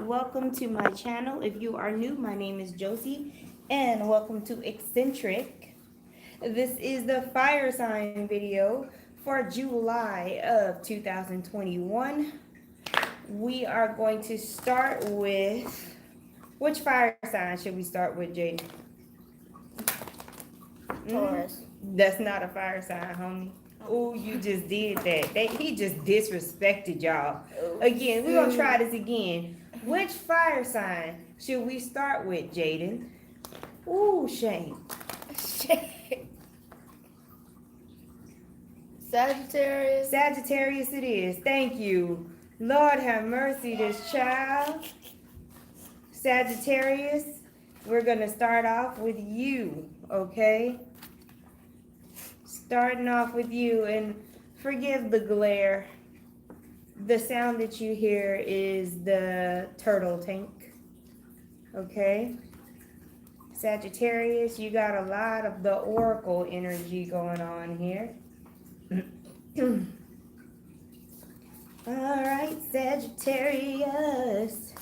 welcome to my channel. If you are new, my name is Josie, and welcome to Eccentric. This is the fire sign video for July of 2021. We are going to start with, which fire sign should we start with, Jaden? Taurus. That's not a fire sign, homie. Oh, you just did that. He just disrespected y'all. Again, we're gonna try this again. Which fire sign should we start with, Jaden? Ooh, shame. Sagittarius. Sagittarius it is. Thank you. Lord have mercy, this child. Sagittarius, we're gonna start off with you, okay? Starting off with you, and forgive the glare. The sound that you hear is the turtle tank. Okay? Sagittarius, you got a lot of the oracle energy going on here. Alright, Sagittarius.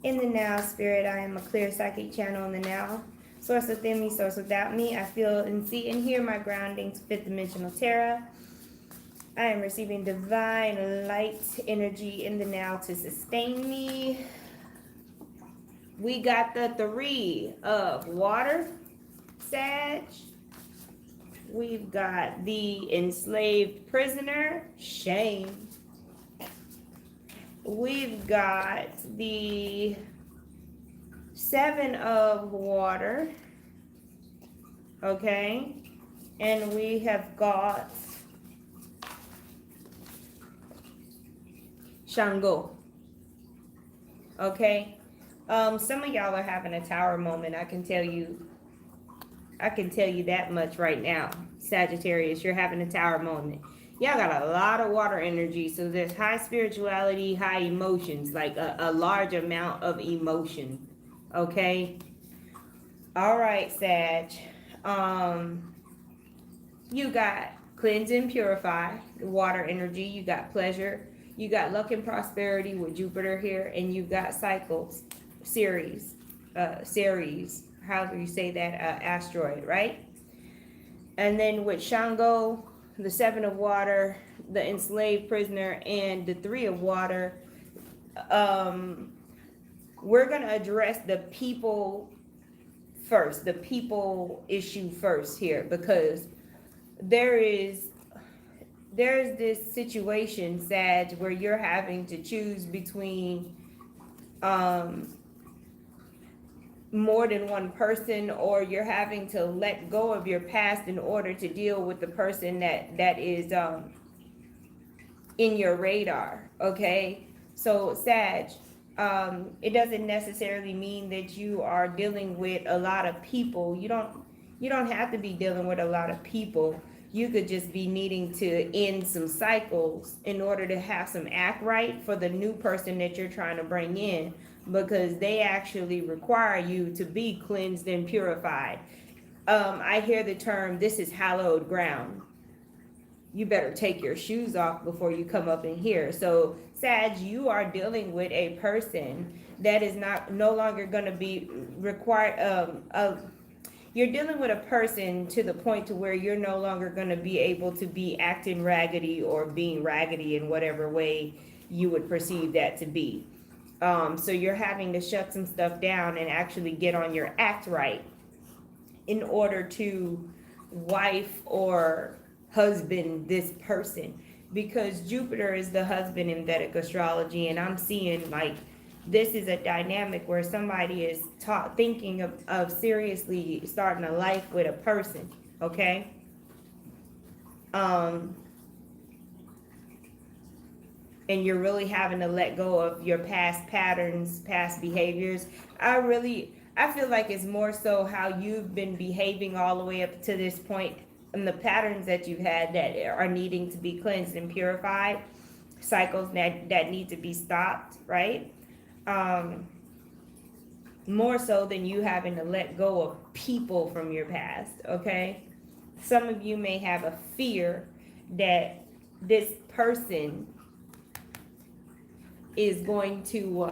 In the now, spirit, I am a clear psychic channel in the now. Source within me, source without me. I feel and see and hear my groundings, fifth dimensional Terra. I am receiving divine light energy in the now to sustain me. We got the three of water, Sag. We've got the enslaved prisoner, shame. We've got the seven of water, okay, and we have got Shango, okay. Some of y'all are having a tower moment. I can tell you that much right now. Sagittarius, you're having a tower moment. Y'all got a lot of water energy, so there's high spirituality, high emotions, like a large amount of emotion. Okay. All right, Sag. You got cleanse and purify, water energy. You got pleasure. You got luck and prosperity with Jupiter here, and you got cycles, Ceres, however you say that, asteroid, right? And then with Shango, the seven of water, the enslaved prisoner, and the three of water, we're going to address the people first, the people issue first here, because there's this situation, Sag, where you're having to choose between more than one person, or you're having to let go of your past in order to deal with the person that is in your radar. Okay, so Sag, it doesn't necessarily mean that you are dealing with a lot of people. You don't have to be dealing with a lot of people. You could just be needing to end some cycles in order to have some act right for the new person that you're trying to bring in, because they actually require you to be cleansed and purified. I hear the term, this is hallowed ground. You better take your shoes off before you come up in here. So Sag, you are dealing with a person that is no longer going to be required. You're dealing with a person to the point to where you're no longer going to be able to be acting raggedy or being raggedy in whatever way you would perceive that to be. So you're having to shut some stuff down and actually get on your act right in order to wife or husband this person, because Jupiter is the husband in Vedic astrology, and I'm seeing like this is a dynamic where somebody is thinking of seriously starting a life with a person, okay? And you're really having to let go of your past patterns, past behaviors. I feel like it's more so how you've been behaving all the way up to this point, and the patterns that you've had that are needing to be cleansed and purified, cycles that need to be stopped, right? More so than you having to let go of people from your past, okay? Some of you may have a fear that this person is going to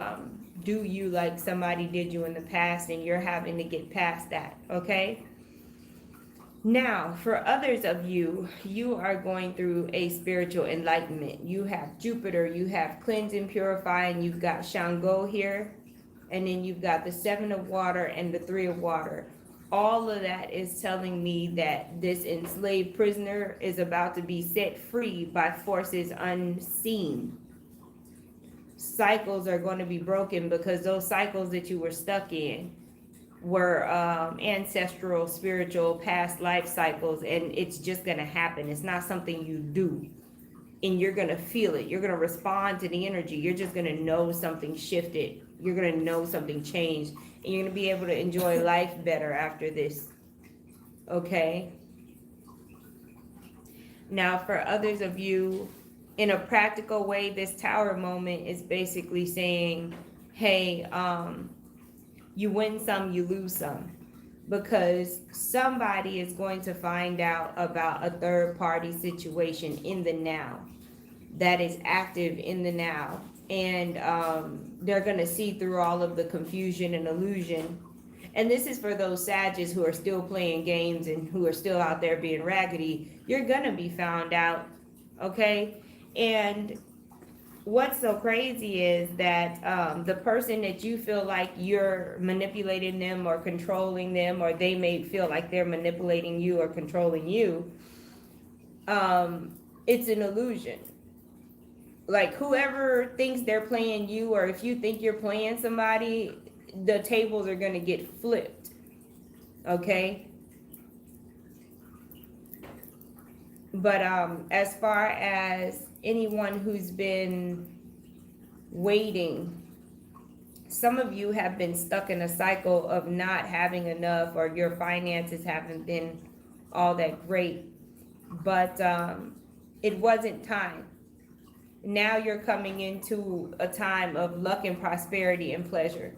do you like somebody did you in the past, and you're having to get past that, okay? Now, for others of you, you are going through a spiritual enlightenment. You have Jupiter, you have cleanse and purify, and you've got Shango here, and then you've got the 7 of water and the 3 of water. All of that is telling me that this enslaved prisoner is about to be set free by forces unseen. Cycles are going to be broken, because those cycles that you were stuck in were ancestral, spiritual, past life cycles, and it's just going to happen. It's not something you do, and you're going to feel it. You're going to respond to the energy. You're just going to know something shifted. You're going to know something changed, and you're going to be able to enjoy life better after this. Okay? Now, for others of you, in a practical way, this tower moment is basically saying, hey, you win some, you lose some, because somebody is going to find out about a third party situation in the now, that is active in the now, and they're going to see through all of the confusion and illusion. And this is for those Sages who are still playing games and who are still out there being raggedy. You're going to be found out, okay? And what's so crazy is that the person that you feel like you're manipulating them or controlling them, or they may feel like they're manipulating you or controlling you, it's an illusion. Like, whoever thinks they're playing you, or if you think you're playing somebody, the tables are going to get flipped, okay? But as far as anyone who's been waiting, some of you have been stuck in a cycle of not having enough, or your finances haven't been all that great, but it wasn't time. Now you're coming into a time of luck and prosperity and pleasure,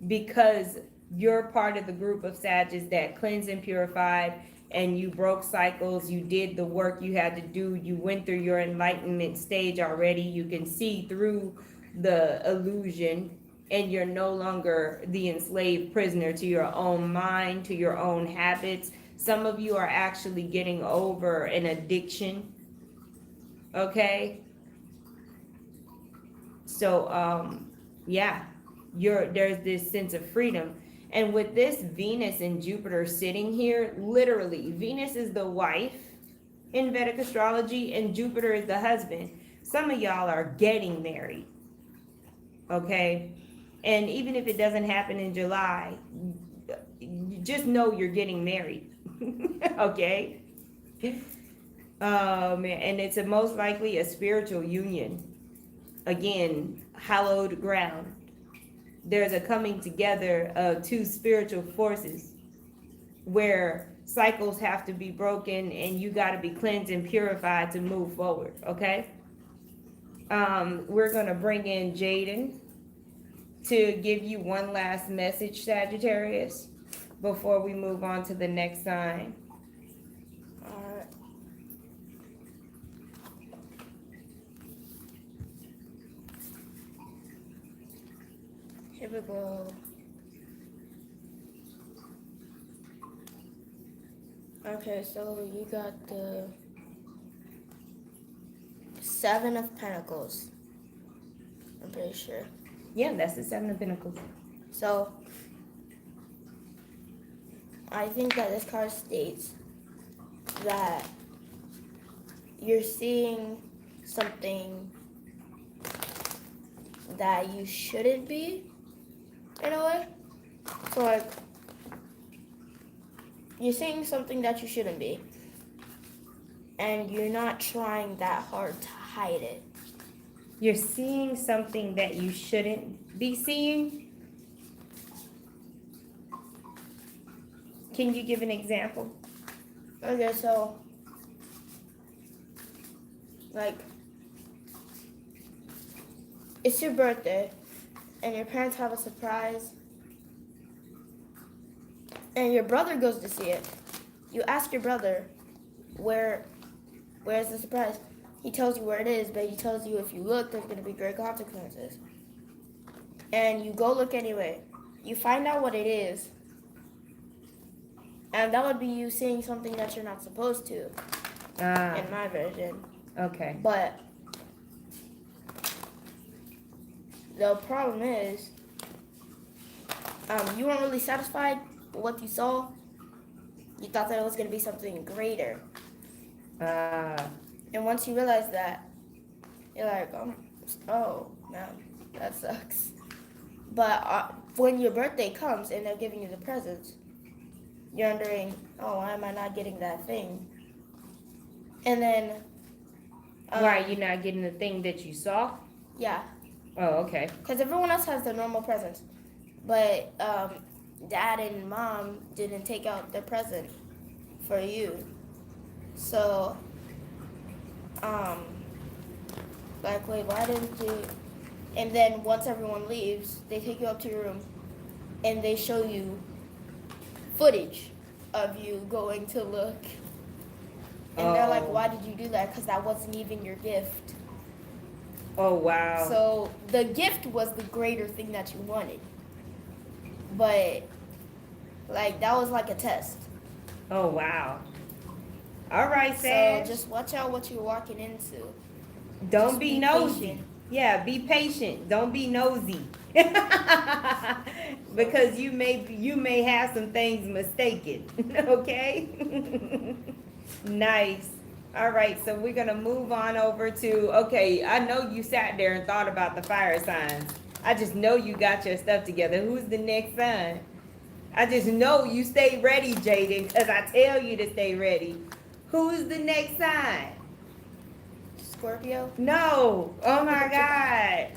because you're part of the group of Sages that cleansed and purified, and you broke cycles. You did the work you had to do. You went through your enlightenment stage already. You can see through the illusion, and you're no longer the enslaved prisoner to your own mind, to your own habits. Some of you are actually getting over an addiction, okay? So yeah, there's this sense of freedom. And with this Venus and Jupiter sitting here, literally, Venus is the wife in Vedic astrology, and Jupiter is the husband. Some of y'all are getting married, okay? And even if it doesn't happen in July, just know you're getting married, okay? And it's most likely a spiritual union. Again, hallowed ground. There's a coming together of two spiritual forces where cycles have to be broken, and you got to be cleansed and purified to move forward, okay? We're going to bring in Jaden to give you one last message, Sagittarius, before we move on to the next sign. Alright. Here we go. Okay, so you got the 7 of Pentacles. I'm pretty sure. Yeah, that's the 7 of Pentacles. So, I think that this card states that you're seeing something that you shouldn't be, in a way. So, like, you're seeing something that you shouldn't be, and you're not trying that hard to hide it. You're seeing something that you shouldn't be seeing? Can you give an example? Okay, so, like, it's your birthday, and your parents have a surprise, and your brother goes to see it. You ask your brother, where's the surprise? He tells you where it is, but he tells you if you look, there's going to be great consequences. and you go look anyway. You find out what it is, and that would be you seeing something that you're not supposed to, in my version. Okay. But the problem is, you weren't really satisfied with what you saw. You thought that it was going to be something greater. And once you realize that, you're like, oh man, that sucks. But when your birthday comes and they're giving you the presents, you're wondering, oh, why am I not getting that thing? And then... why are you not getting the thing that you saw? Yeah. Oh, okay. Because everyone else has their normal presents. But Dad and Mom didn't take out their present for you. So, like, wait, why didn't you? And then once everyone leaves, they take you up to your room and they show you footage of you going to look. And they're like, why did you do that? Because that wasn't even your gift. Oh, wow. So the gift was the greater thing that you wanted. But, like, that was like a test. Oh, wow. All right, Sag. So just watch out what you're walking into. Don't Just be be nosy. patient. Yeah, be patient. Don't be nosy. Because you may have some things mistaken. Okay? Nice. All right, so we're gonna move on over to, okay, I know you sat there and thought about the fire signs. I just know you got your stuff together. Who's the next sign? I just know you stay ready, Jaden, because I tell you to stay ready. Who's the next sign? Scorpio? No. Oh my God.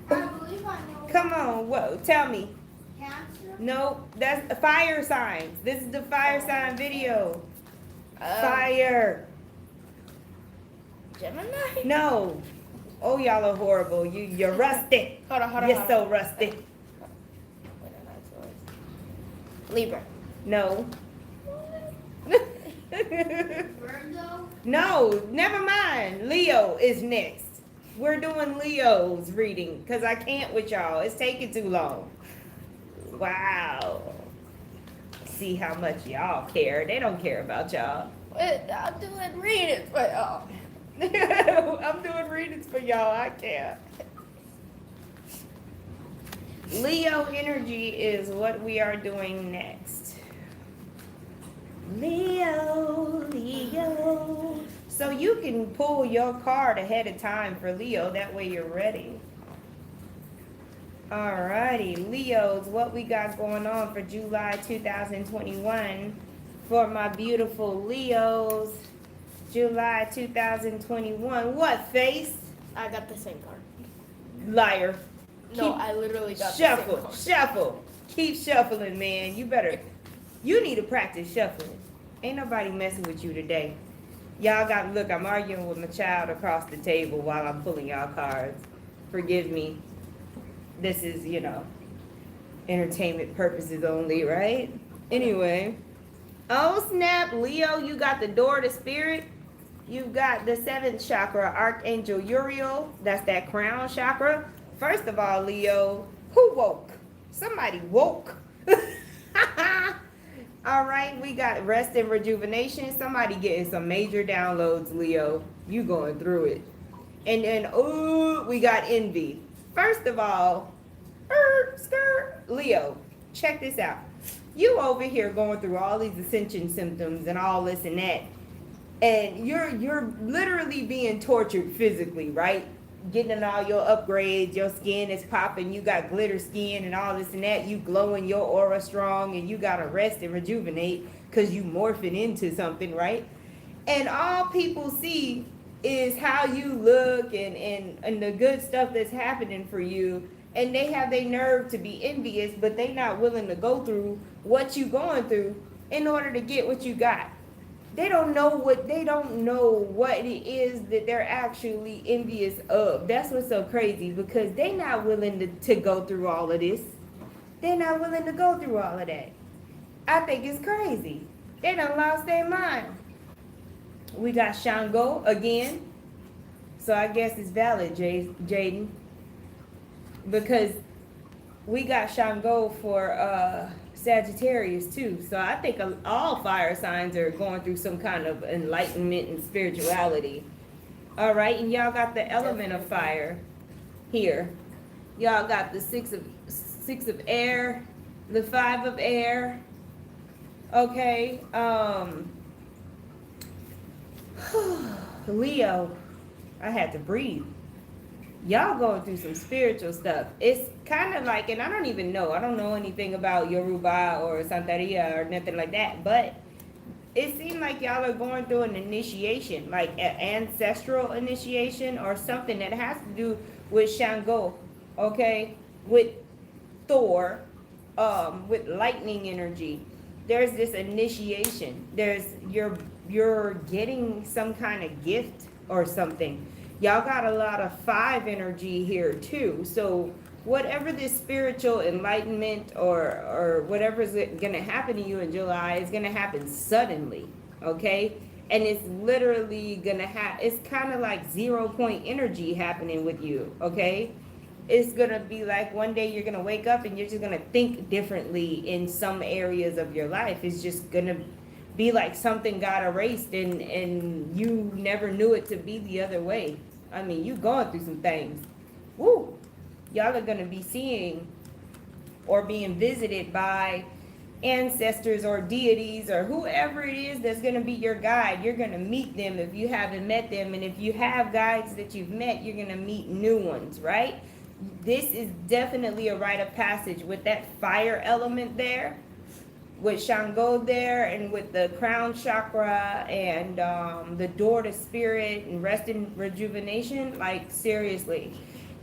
I believe I know. Come on, what? Tell me. Cancer? No, that's the fire signs. This is the fire sign video. Fire. Gemini? No. Oh, y'all are horrible. You're rusty. Hold on. You're so rusty. Libra. No. Virgo? No, never mind. Leo is next. We're doing Leo's reading because I can't with y'all. It's taking too long. Wow. See how much y'all care. They don't care about y'all. Wait, I'm doing readings for y'all. I'm doing readings for y'all. I can't. Leo energy is what we are doing next. Leo. So you can pull your card ahead of time for Leo. That way you're ready. Alrighty, Leos, what we got going on for July 2021 for my beautiful Leos. July 2021. What face? I got the same card. Liar. No, Keep- I literally got Shuffle, the same card. shuffle. Keep shuffling, man. You need to practice shuffling. Ain't nobody messing with you today. Y'all got, look, I'm arguing with my child across the table while I'm pulling y'all cards. Forgive me. This is, entertainment purposes only, right? Anyway. Oh, snap. Leo, you got the door to spirit. You've got the 7th chakra, Archangel Uriel. That's that crown chakra. First of all, Leo, who woke? Somebody woke. All right, we got rest and rejuvenation. Somebody getting some major downloads, Leo. You going through it. And then, we got envy. First of all, Leo, check this out. You over here going through all these ascension symptoms and all this and that. And you're literally being tortured physically, right? Getting all your upgrades, your skin is popping, you got glitter skin and all this and that, you glowing, your aura strong, and you gotta rest and rejuvenate because you morphing into something, right? And all people see is how you look and the good stuff that's happening for you, and they have their nerve to be envious, but they not willing to go through what you going through in order to get what you got. They don't know what it is that they're actually envious of. That's what's so crazy, because they not willing to go through all of this. They're not willing to go through all of that. I think it's crazy. They done lost their mind. We got Shango again. So I guess it's valid, Jaden. because we got Shango for Sagittarius too. So I think all fire signs are going through some kind of enlightenment and spirituality. All right, and y'all got the element of fire here. Y'all got the six of air, the 5 of air. Okay, Leo, I had to breathe. Y'all going through some spiritual stuff. It's kind of like, and I don't even know, I don't know anything about Yoruba or Santeria or nothing like that, but it seemed like y'all are going through an initiation, like an ancestral initiation or something that has to do with Shango, okay, with Thor, with lightning energy. There's this initiation. You're getting some kind of gift or something. Y'all got a lot of 5 energy here too. So whatever this spiritual enlightenment or whatever is gonna happen to you in July is gonna happen suddenly, okay? And it's literally gonna it's kind of like 0 point energy happening with you, okay? It's gonna be like one day you're gonna wake up and you're just gonna think differently in some areas of your life. It's just gonna be like something got erased and you never knew it to be the other way. I mean, you going through some things. Woo! Y'all are gonna be seeing or being visited by ancestors or deities or whoever it is that's gonna be your guide. You're gonna meet them if you haven't met them, and if you have guides that you've met, you're gonna meet new ones, right? This is definitely a rite of passage with that fire element there, with Shango there, and with the crown chakra and the door to spirit and rest and rejuvenation. Like, seriously.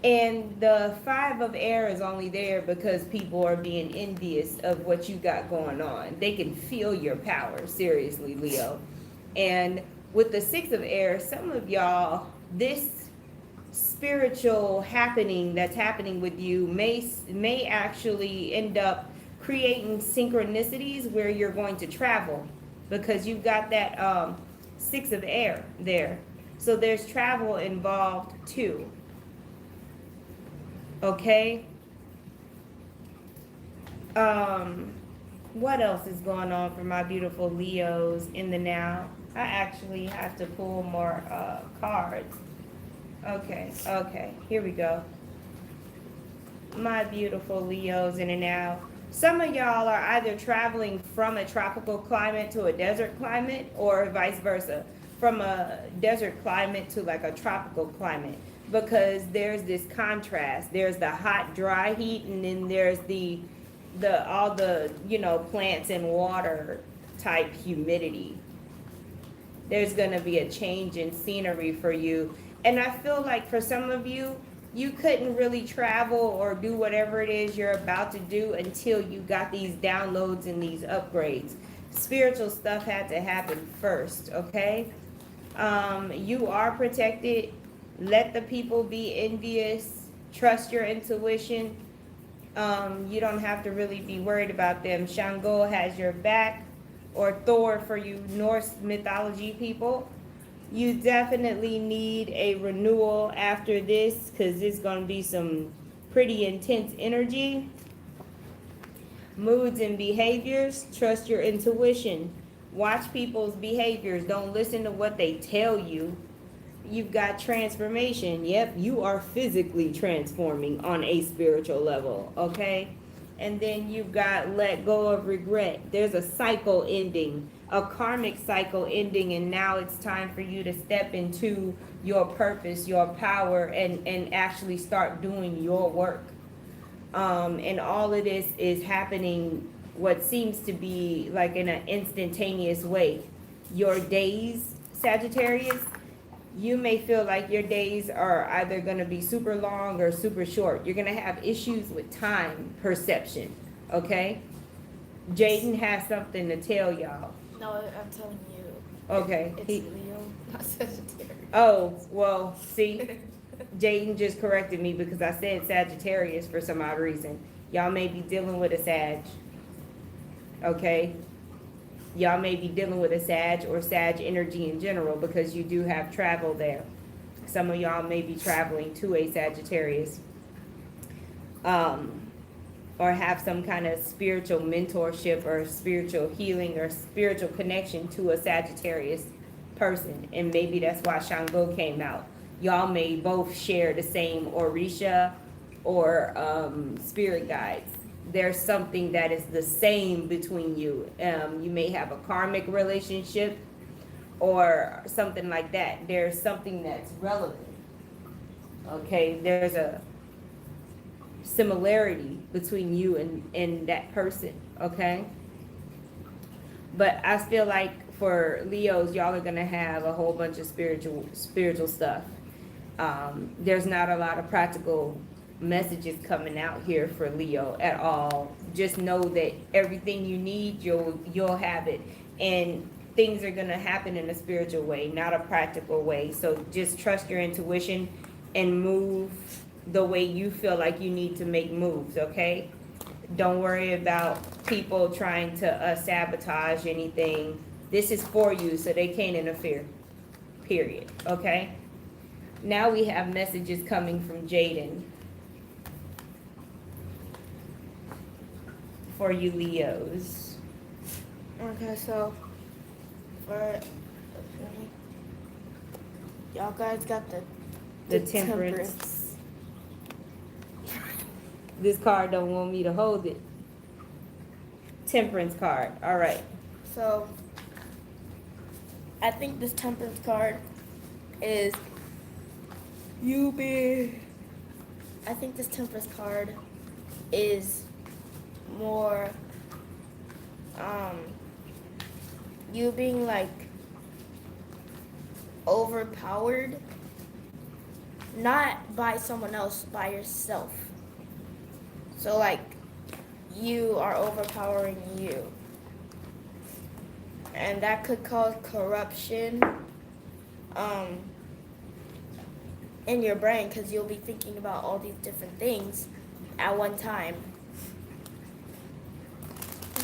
And the 5 of air is only there because people are being envious of what you got going on. They can feel your power, seriously, Leo. And with the 6 of air, some of y'all, this spiritual happening that's happening with you may actually end up creating synchronicities where you're going to travel, because you've got that 6 of air there. So there's travel involved too. Okay. What else is going on for my beautiful Leos in the now? I actually have to pull more cards. Okay, here we go. My beautiful Leos in and out. Some of y'all are either traveling from a tropical climate to a desert climate, or vice versa, from a desert climate to like a tropical climate, because there's this contrast. There's the hot, dry heat, and then there's the all the, you know, plants and water type humidity. There's gonna be a change in scenery for you. And I feel like for some of you, you couldn't really travel or do whatever it is you're about to do until you got these downloads and these upgrades. Spiritual stuff had to happen first, okay? You are protected. Let the people be envious. Trust your intuition. You don't have to really be worried about them. Shango has your back, or Thor for you Norse mythology people. You definitely need a renewal after this, because it's going to be some pretty intense energy. Moods and behaviors. Trust your intuition. Watch people's behaviors. Don't listen to what they tell you. You've got transformation. Yep, you are physically transforming on a spiritual level, okay? And then you've got let go of regret. There's a cycle ending, a karmic cycle ending, and now it's time for you to step into your purpose, your power, and actually start doing your work. And all of this is happening what seems to be like in an instantaneous way. Your days, Sagittarius, you may feel like your days are either going to be super long or super short. You're going to have issues with time perception, okay? Jaden has something to tell y'all. No, I'm telling you. Okay. It's Leo, not Sagittarius. Oh, well, see, Jaden just corrected me because I said Sagittarius for some odd reason. Y'all may be dealing with a Sag, okay? Y'all may be dealing with a Sag or Sag energy in general, because you do have travel there. Some of y'all may be traveling to a Sagittarius. um, or have some kind of spiritual mentorship or spiritual healing or spiritual connection to a Sagittarius person. And maybe that's why Shango came out. Y'all may both share the same Orisha or spirit guides. There's something that is the same between you. You may have a karmic relationship or something like that. There's something that's relevant. Okay, there's a similarity between you and that person, okay? But I feel like for Leos, y'all are gonna have a whole bunch of spiritual stuff. There's not a lot of practical messages coming out here for Leo at all. Just know that everything you need, you'll have it. And things are gonna happen in a spiritual way, not a practical way. So just trust your intuition and move the way you feel like you need to make moves, okay? Don't worry about people trying to sabotage anything. This is for you, so they can't interfere, period, okay? Now we have messages coming from Jaden for you Leos. Okay, so for y'all guys got The Temperance. This card don't want me to hold it. Temperance card, all right. So I think this Temperance card is I think this Temperance card is more you being like overpowered, not by someone else, by yourself. So like you are overpowering you, and that could cause corruption in your brain, because you'll be thinking about all these different things at one time.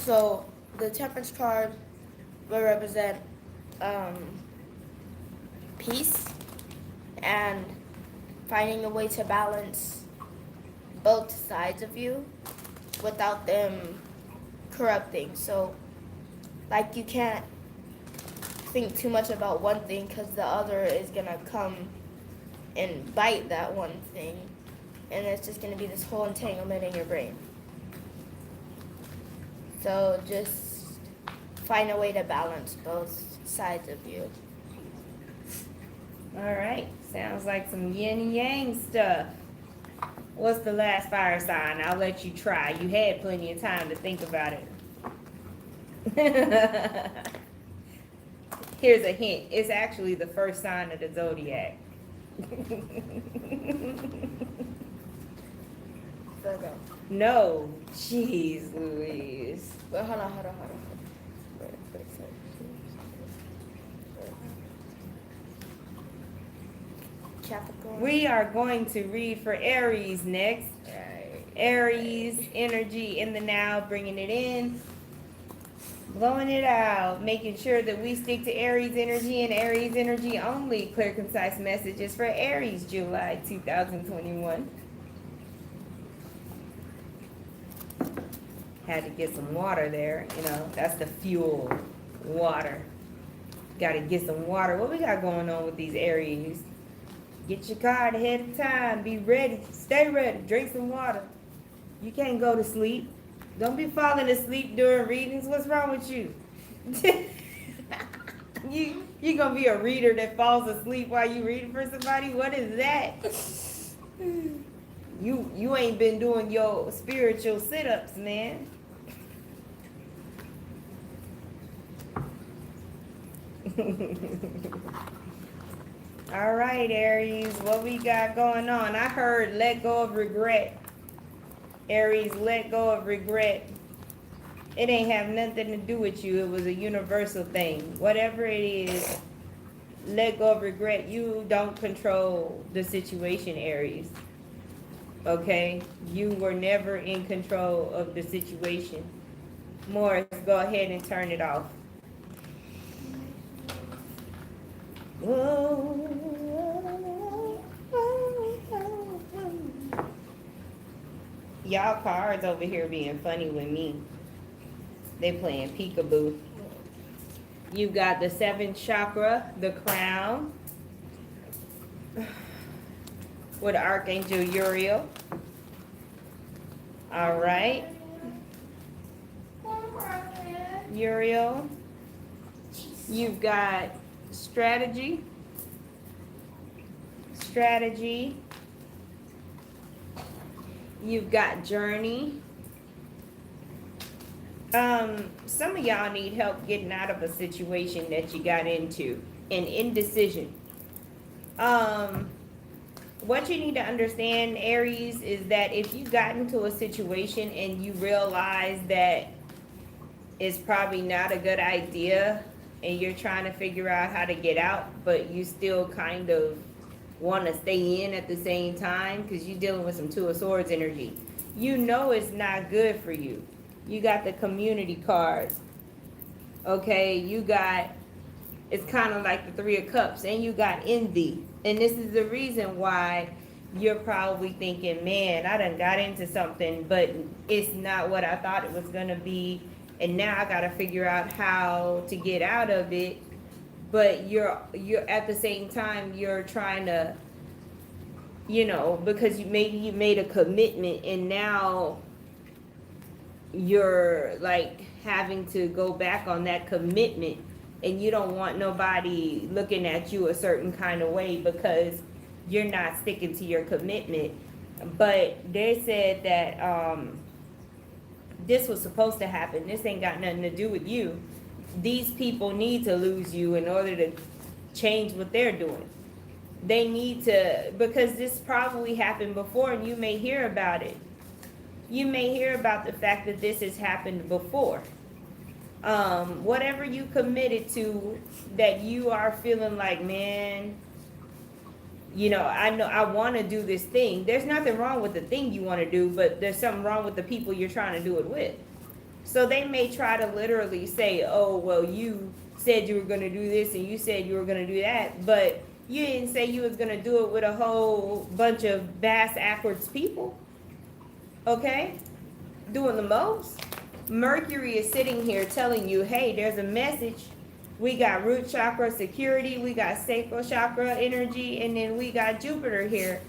So the Temperance card will represent peace and finding a way to balance both sides of you without them corrupting. So like you can't think too much about one thing, because the other is gonna come and bite that one thing, and it's just gonna be this whole entanglement in your brain. So just find a way to balance both sides of you. All right, sounds like some yin and yang stuff. What's the last fire sign? I'll let you try. You had plenty of time to think about it. Here's a hint. It's actually the first sign of the zodiac. Virgo. No, jeez Louise. Wait, hold on. Wait. Capricorn. We are going to read for Aries next. Aries energy in the now, bringing it in, blowing it out, making sure that we stick to Aries energy and Aries energy only. Clear, concise messages for Aries, July 2021. Had to get some water there, you know, that's the fuel, water. Got to get some water. What we got going on with these Aries? Get your card ahead of time. Be ready. Stay ready. Drink some water. You can't go to sleep. Don't be falling asleep during readings. What's wrong with you? You gonna be a reader that falls asleep while you reading for somebody? What is that? You ain't been doing your spiritual sit-ups, man. All right, Aries, what we got going on? I heard let go of regret. Aries, let go of regret. It ain't have nothing to do with you. It was a universal thing. Whatever it is, let go of regret. You don't control the situation, Aries. Okay? You were never in control of the situation. Morris, go ahead and turn it off. Y'all cards over here being funny with me. They playing peekaboo. You've got the seventh chakra, the crown, with Archangel Uriel. All right, Uriel. You've got strategy, strategy. You've got journey. Some of y'all need help getting out of a situation that you got into, and indecision. What you need to understand, Aries, is that if you got into a situation and you realize that it's probably not a good idea, and you're trying to figure out how to get out, but you still kind of want to stay in at the same time because you're dealing with some Two of Swords energy. You know it's not good for you. You got the community cards. Okay, you got, it's kind of like the Three of Cups, and you got envy. And this is the reason why you're probably thinking, man, I done got into something, but it's not what I thought it was going to be. And now I got to figure out how to get out of it. But you're at the same time, you're trying to, you know, because you made a commitment, and now you're like having to go back on that commitment, and you don't want nobody looking at you a certain kind of way because you're not sticking to your commitment. But they said that this was supposed to happen. This ain't got nothing to do with you. These people need to lose you in order to change what they're doing. They need to, because this probably happened before, and you may hear about it. You may hear about the fact that this has happened before. Whatever you committed to, that you are feeling like, man, you know I want to do this thing. There's nothing wrong with the thing you want to do, but there's something wrong with the people you're trying to do it with. So they may try to literally say, oh, well, you said you were going to do this and you said you were going to do that, but you didn't say you was going to do it with a whole bunch of bass-ackwards people. Okay? Doing the most. Mercury is sitting here telling you, hey, there's a message. We got root chakra security, we got sacral chakra energy, and then we got Jupiter here.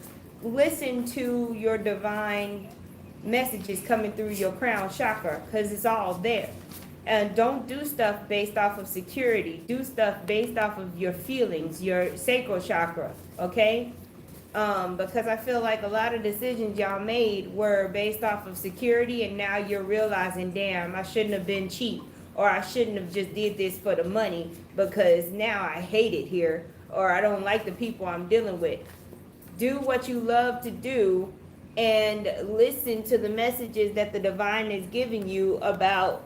Listen to your divine messages coming through your crown chakra, because it's all there. And don't do stuff based off of security. Do stuff based off of your feelings, your sacral chakra, okay? Because I feel like a lot of decisions y'all made were based off of security, and now you're realizing, damn, I shouldn't have been cheap, or I shouldn't have just did this for the money, because now I hate it here, or I don't like the people I'm dealing with. Do what you love to do, and listen to the messages that the divine is giving you about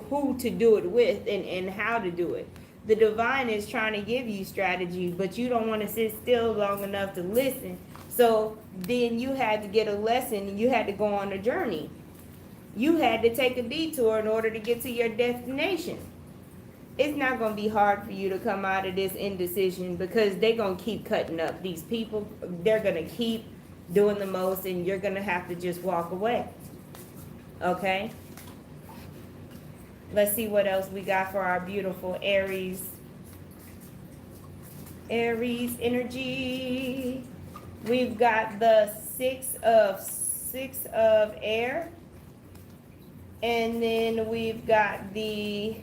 who to do it with and how to do it. The divine is trying to give you strategy, but you don't want to sit still long enough to listen. So then you had to get a lesson, and you had to go on a journey. You had to take a detour in order to get to your destination. It's not going to be hard for you to come out of this indecision, because they're going to keep cutting up. These people, they're going to keep doing the most, and you're going to have to just walk away. Okay? Let's see what else we got for our beautiful Aries. Aries energy. We've got the six of air. And then we've got the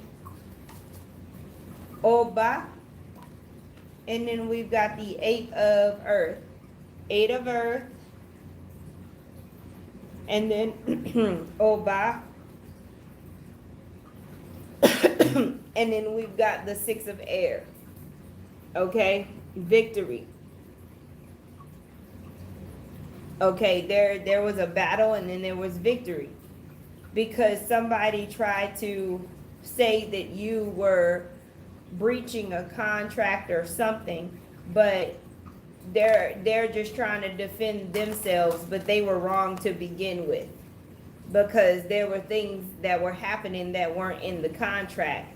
Oba. And then we've got the 8 of earth. 8 of earth. And then Oba. And then we've got the 6 of air. Okay, victory. Okay, there was a battle, and then there was victory, because somebody tried to say that you were breaching a contract or something, but they're just trying to defend themselves, but they were wrong to begin with, because there were things that were happening that weren't in the contract.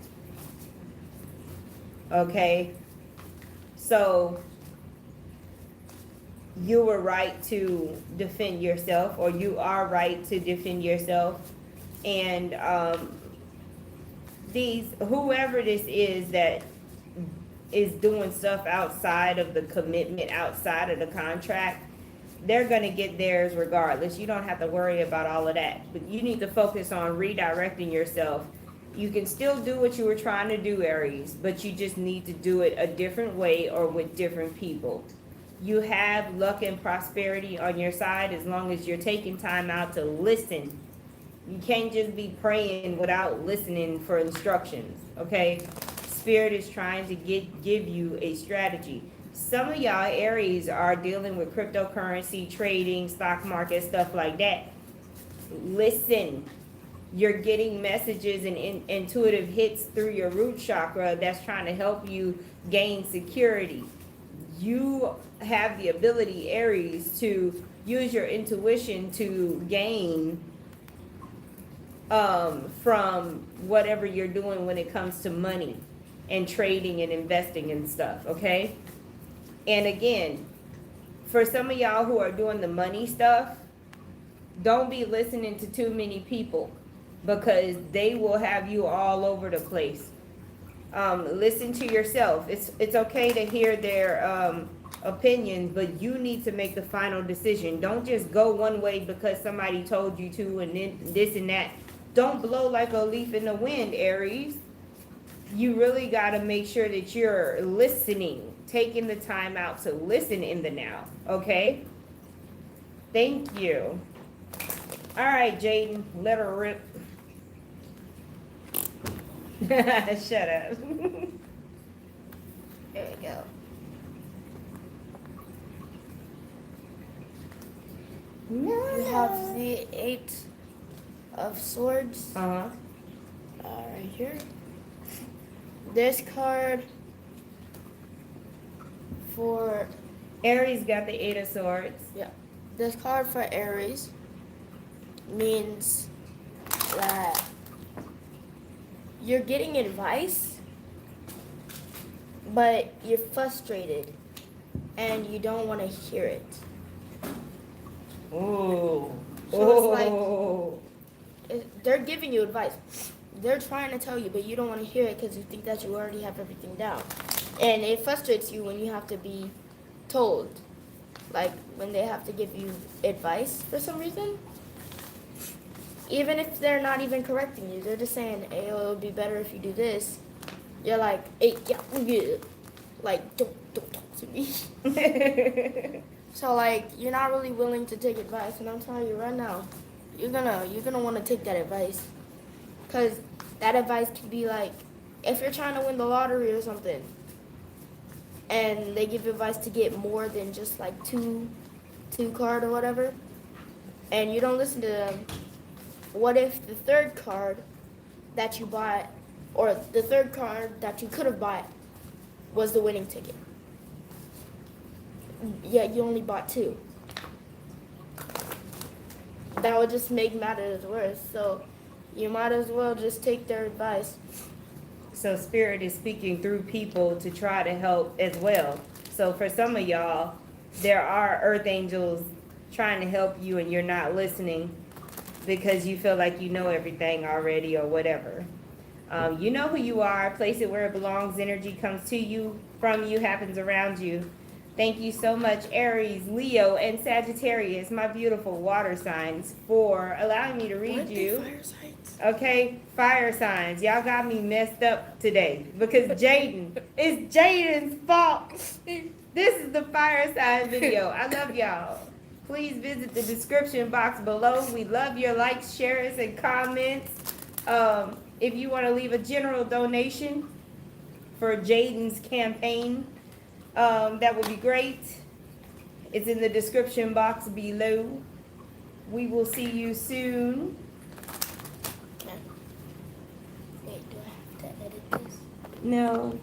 Okay, so you were right to defend yourself, or you are right to defend yourself. And whoever this is that is doing stuff outside of the commitment, outside of the contract, they're gonna get theirs regardless. You don't have to worry about all of that. But you need to focus on redirecting yourself. You can still do what you were trying to do, Aries, but you just need to do it a different way or with different people. You have luck and prosperity on your side as long as you're taking time out to listen. You can't just be praying without listening for instructions, okay? Spirit is trying to give you a strategy. Some of y'all Aries are dealing with cryptocurrency, trading, stock market, stuff like that. Listen. You're getting messages and intuitive hits through your root chakra that's trying to help you gain security. You have the ability, Aries, to use your intuition to gain from whatever you're doing when it comes to money and trading and investing and stuff, okay? And again, for some of y'all who are doing the money stuff, don't be listening to too many people, because they will have you all over the place. Listen to yourself. It's okay to hear their opinions, but you need to make the final decision. Don't just go one way because somebody told you to, and then this and that. Don't blow like a leaf in the wind, Aries. You really got to make sure that you're listening, taking the time out to listen in the now, okay? Thank you. All right, Jaden, let her rip. Shut up. There we go. No, We have the Eight of Swords Uh-huh. right here. This card for Aries got the Eight of Swords. this card for Aries means that you're getting advice, but you're frustrated and you don't want to hear it. Ooh. So it's Ooh. They're giving you advice. They're trying to tell you, but you don't want to hear it because you think that you already have everything down. And it frustrates you when you have to be told. Like when they have to give you advice for some reason. Even if they're not even correcting you, they're just saying, hey, it would be better if you do this. You're like, hey, yeah. Like, don't talk to me. So like, you're not really willing to take advice, and I'm telling you right now, you're gonna want to take that advice, cause that advice could be like, if you're trying to win the lottery or something, and they give advice to get more than just like two card or whatever, and you don't listen to them. What if the third card that you bought, or the third card that you could have bought, was the winning ticket? Yeah, you only bought two. That would just make matters worse. So you might as well just take their advice. So Spirit is speaking through people to try to help as well. So for some of y'all, there are earth angels trying to help you and you're not listening because you feel like you know everything already or whatever. You know who you are. Place it where it belongs. Energy comes to you, from you, happens around you. Thank you so much, Aries, Leo, and Sagittarius, my beautiful water signs, for allowing me to read you. Fire signs? Okay, fire signs. Y'all got me messed up today because it's Jaden's fault. This is the fire sign video. I love y'all. Please visit the description box below. We love your likes, shares, and comments. If you want to leave a general donation for Jaden's campaign, that would be great. It's in the description box below. We will see you soon. Wait, do I have to edit this? No.